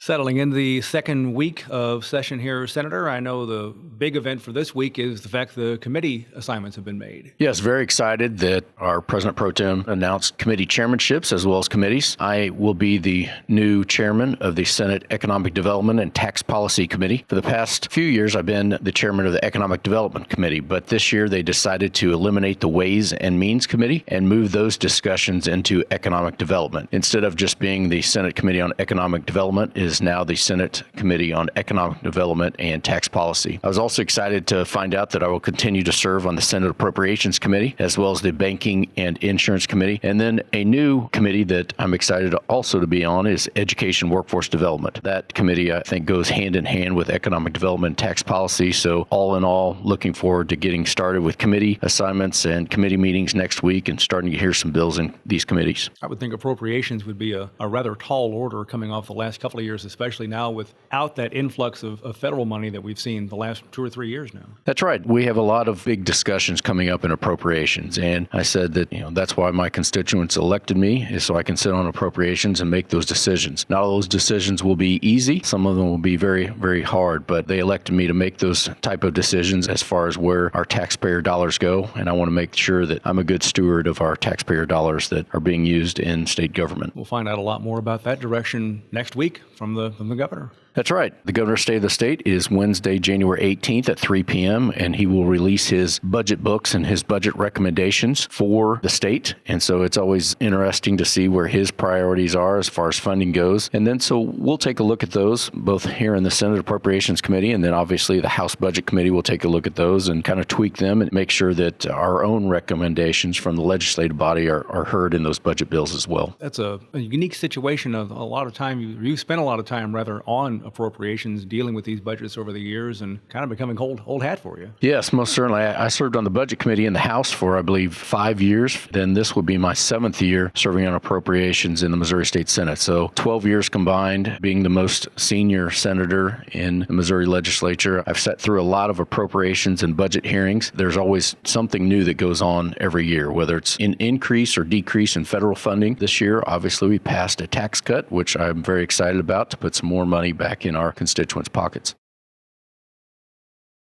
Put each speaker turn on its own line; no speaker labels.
Settling into the second week of session here, Senator, I know the big event for this week is the fact the committee assignments have been made.
Yes, very excited that our President Pro Tem announced committee chairmanships as well as committees. I will be the new chairman of the Senate Economic Development and Tax Policy Committee. For the past few years, I've been the chairman of the Economic Development Committee, but this year they decided to eliminate the Ways and Means Committee and move those discussions into economic development. Instead of just being the Senate Committee on Economic Development, is now the Senate Committee on Economic Development and Tax Policy. I was also excited to find out that I will continue to serve on the Senate Appropriations Committee, as well as the Banking and Insurance Committee. And then a new committee that I'm excited also to be on is Education Workforce Development. That committee, I think, goes hand in hand with economic development and tax policy. So all in all, looking forward to getting started with committee assignments and committee meetings next week and starting to hear some bills in these committees.
I would think appropriations would be a rather tall order coming off the last couple of years, especially now without that influx of federal money that we've seen the last 2 or 3 years now.
That's right. We have a lot of big discussions coming up in appropriations. And I said that, that's why my constituents elected me, is so I can sit on appropriations and make those decisions. Not all those decisions will be easy. Some of them will be very, very hard, but they elected me to make those type of decisions as far as where our taxpayer dollars go. And I want to make sure that I'm a good steward of our taxpayer dollars that are being used in state government.
We'll find out a lot more about that direction next week from the governor.
That's right. The governor's state of the state is Wednesday, January 18th at 3 p.m., and he will release his budget books and his budget recommendations for the state. And so it's always interesting to see where his priorities are as far as funding goes. And then so we'll take a look at those, both here in the Senate Appropriations Committee, and then obviously the House Budget Committee will take a look at those and kind of tweak them and make sure that our own recommendations from the legislative body are heard in those budget bills as well.
That's a unique situation. Of a lot of time, you spent a lot of time rather on appropriations dealing with these budgets over the years and kind of becoming old hat for you.
Yes, most certainly. I served on the Budget Committee in the House for, I believe, 5 years. Then this will be my 7th year serving on appropriations in the Missouri State Senate. So 12 years combined, being the most senior senator in the Missouri legislature. I've sat through a lot of appropriations and budget hearings. There's always something new that goes on every year, whether it's an increase or decrease in federal funding. This year, obviously, we passed a tax cut, which I'm very excited about, to put some more money back in our constituents' pockets.